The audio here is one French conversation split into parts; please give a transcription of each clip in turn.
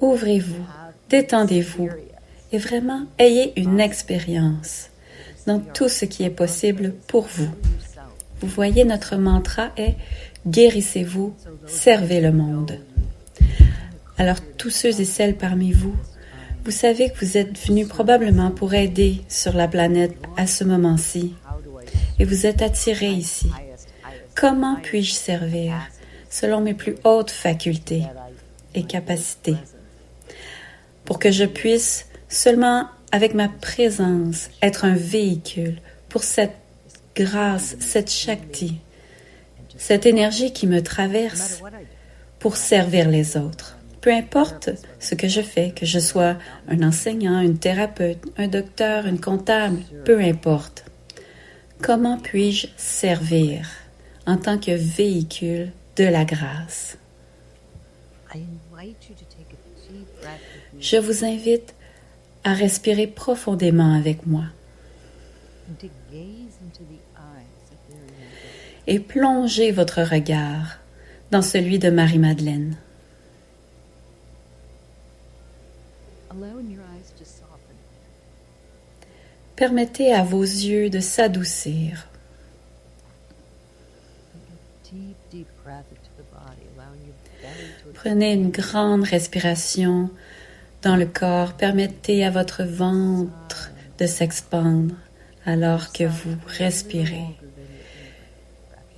Ouvrez-vous, détendez-vous et vraiment ayez une expérience dans tout ce qui est possible pour vous. Vous voyez, notre mantra est « Guérissez-vous, servez le monde ». Alors, tous ceux et celles parmi vous, vous savez que vous êtes venus probablement pour aider sur la planète à ce moment-ci et vous êtes attirés ici. Comment puis-je servir selon mes plus hautes facultés et capacités pour que je puisse seulement avec ma présence être un véhicule pour cette grâce, cette Shakti, cette énergie qui me traverse pour servir les autres. Peu importe ce que je fais, que je sois un enseignant, une thérapeute, un docteur, une comptable, peu importe. Comment puis-je servir en tant que véhicule de la grâce? Je vous invite à respirer profondément avec moi et plonger votre regard dans celui de Marie-Madeleine. Permettez à vos yeux de s'adoucir. Prenez une grande respiration dans le corps. Permettez à votre ventre de s'expandre alors que vous respirez.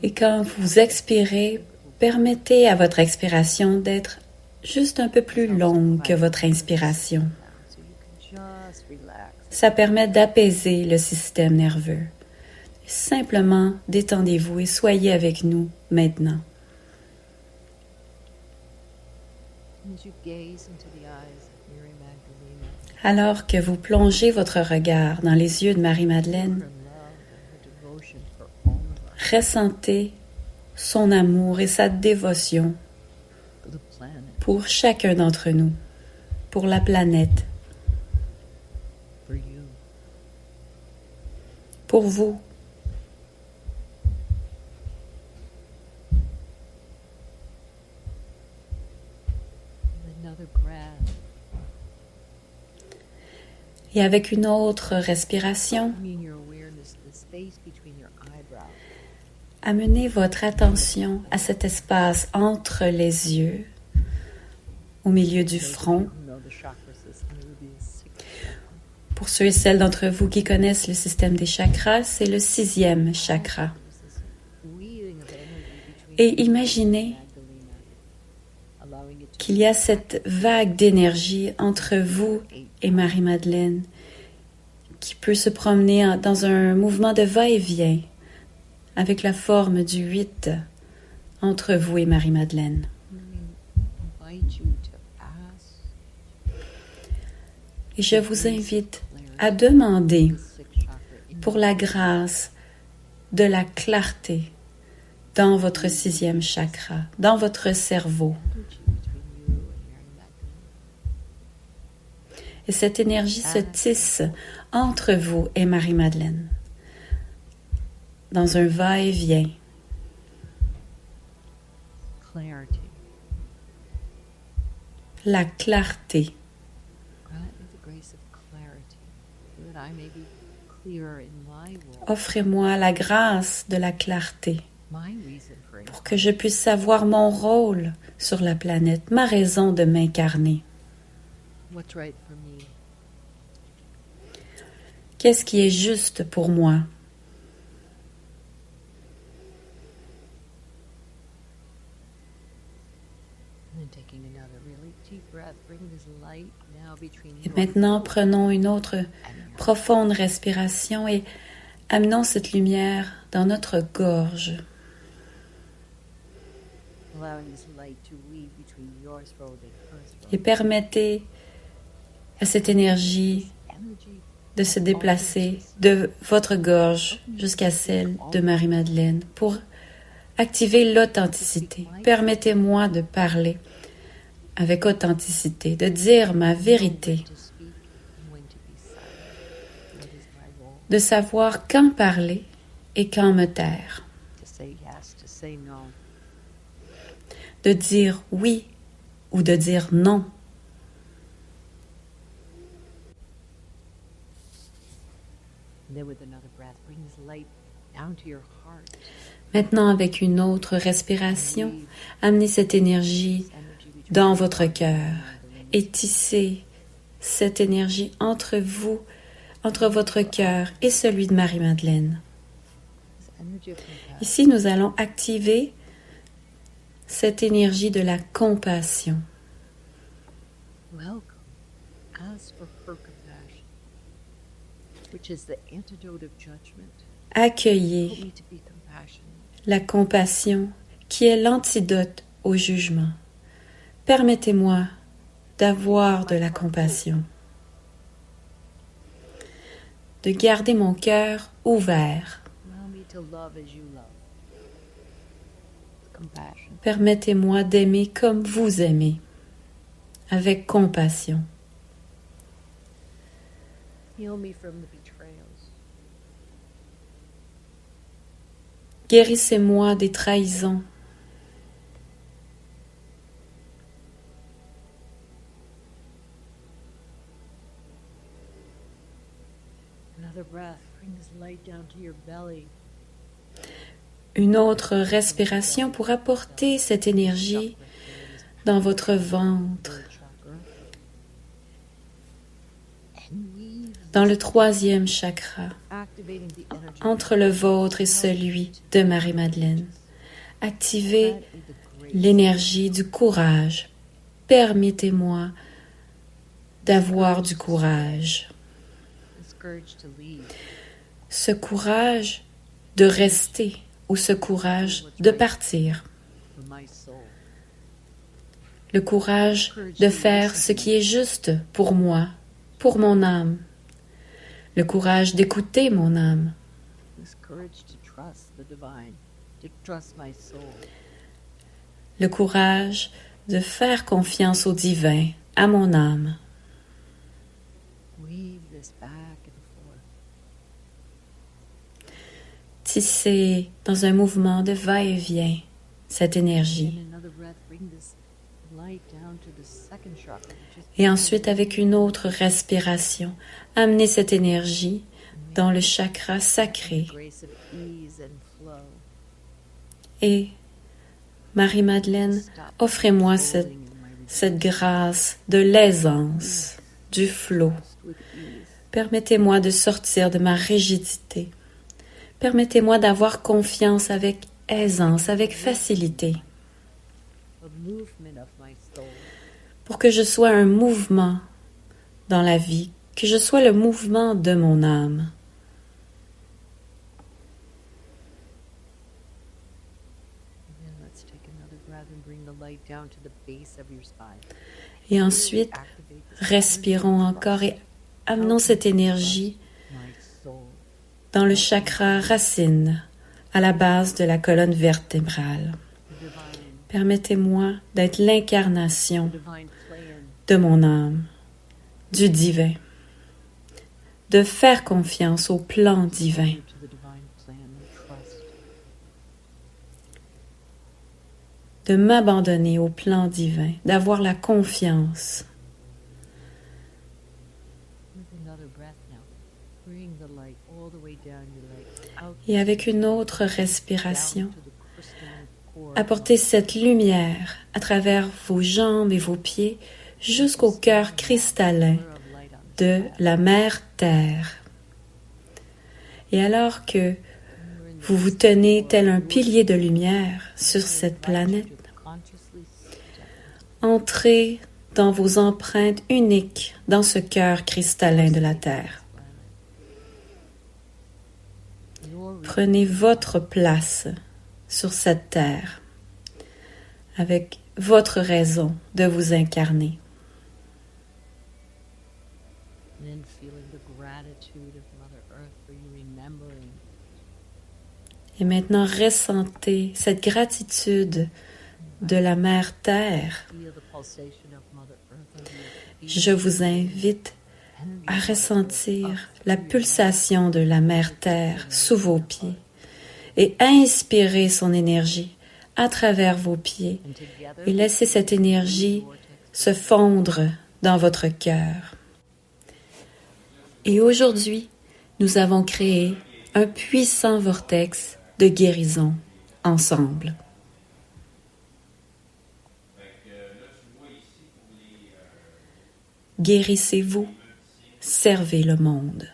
Et quand vous expirez, permettez à votre expiration d'être juste un peu plus longue que votre inspiration. Ça permet d'apaiser le système nerveux. Simplement détendez-vous et soyez avec nous maintenant. Alors que vous plongez votre regard dans les yeux de Marie-Madeleine, ressentez son amour et sa dévotion pour chacun d'entre nous, pour la planète, pour vous. Et avec une autre respiration, amenez votre attention à cet espace entre les yeux, au milieu du front. Pour ceux et celles d'entre vous qui connaissent le système des chakras, c'est le 6e chakra. Et imaginez qu'il y a cette vague d'énergie entre vous et Marie-Madeleine qui peut se promener dans un mouvement de va-et-vient avec la forme du 8 entre vous et Marie-Madeleine. Et je vous invite à demander pour la grâce de la clarté dans votre 6e chakra, dans votre cerveau. Et cette énergie se tisse entre vous et Marie-Madeleine, dans un va-et-vient. La clarté. Offrez-moi la grâce de la clarté pour que je puisse savoir mon rôle sur la planète, ma raison de m'incarner. Qu'est-ce qui est juste pour moi? Et maintenant, prenons une autre profonde respiration et amenons cette lumière dans notre gorge. Et permettez à cette énergie de se déplacer de votre gorge jusqu'à celle de Marie-Madeleine pour activer l'authenticité. Permettez-moi de parler avec authenticité, de dire ma vérité, de savoir quand parler et quand me taire, de dire oui ou de dire non. Maintenant, avec une autre respiration, amenez cette énergie dans votre cœur et tissez cette énergie entre vous, entre votre cœur et celui de Marie-Madeleine. Ici, nous allons activer cette énergie de la compassion. Accueillez la compassion qui est l'antidote au jugement. Permettez-moi d'avoir de la compassion, de garder mon cœur ouvert. Permettez-moi d'aimer comme vous aimez, avec compassion. Guérissez-moi des trahisons. Une autre respiration pour apporter cette énergie dans votre ventre, dans le 3e chakra, entre le vôtre et celui de Marie-Madeleine. Activez l'énergie du courage. Permettez-moi d'avoir du courage. Ce courage de rester ou ce courage de partir. Le courage de faire ce qui est juste pour moi, pour mon âme. Le courage d'écouter mon âme. Le courage de faire confiance au divin, à mon âme. Tissez dans un mouvement de va-et-vient cette énergie. Et ensuite, avec une autre respiration, amenez cette énergie dans le chakra sacré. Et Marie-Madeleine, offrez-moi cette grâce de l'aisance, du flot. Permettez-moi de sortir de ma rigidité. Permettez-moi d'avoir confiance avec aisance, avec facilité. Pour que je sois un mouvement dans la vie, que je sois le mouvement de mon âme. Et ensuite, respirons encore et amenons cette énergie dans le chakra racine, à la base de la colonne vertébrale. Permettez-moi d'être l'incarnation de mon âme, du divin, de faire confiance au plan divin. De m'abandonner au plan divin, d'avoir la confiance. Et avec une autre respiration, apportez cette lumière à travers vos jambes et vos pieds jusqu'au cœur cristallin de la Mère Terre. Et alors que vous vous tenez tel un pilier de lumière sur cette planète, entrez dans vos empreintes uniques dans ce cœur cristallin de la Terre. Prenez votre place sur cette terre avec votre raison de vous incarner. Et maintenant, ressentez cette gratitude de la Mère Terre. Je vous invite à ressentir la pulsation de la Mère Terre sous vos pieds et à inspirer son énergie à travers vos pieds et laissez cette énergie se fondre dans votre cœur. Et aujourd'hui, nous avons créé un puissant vortex de guérison ensemble. Guérissez-vous, servez le monde.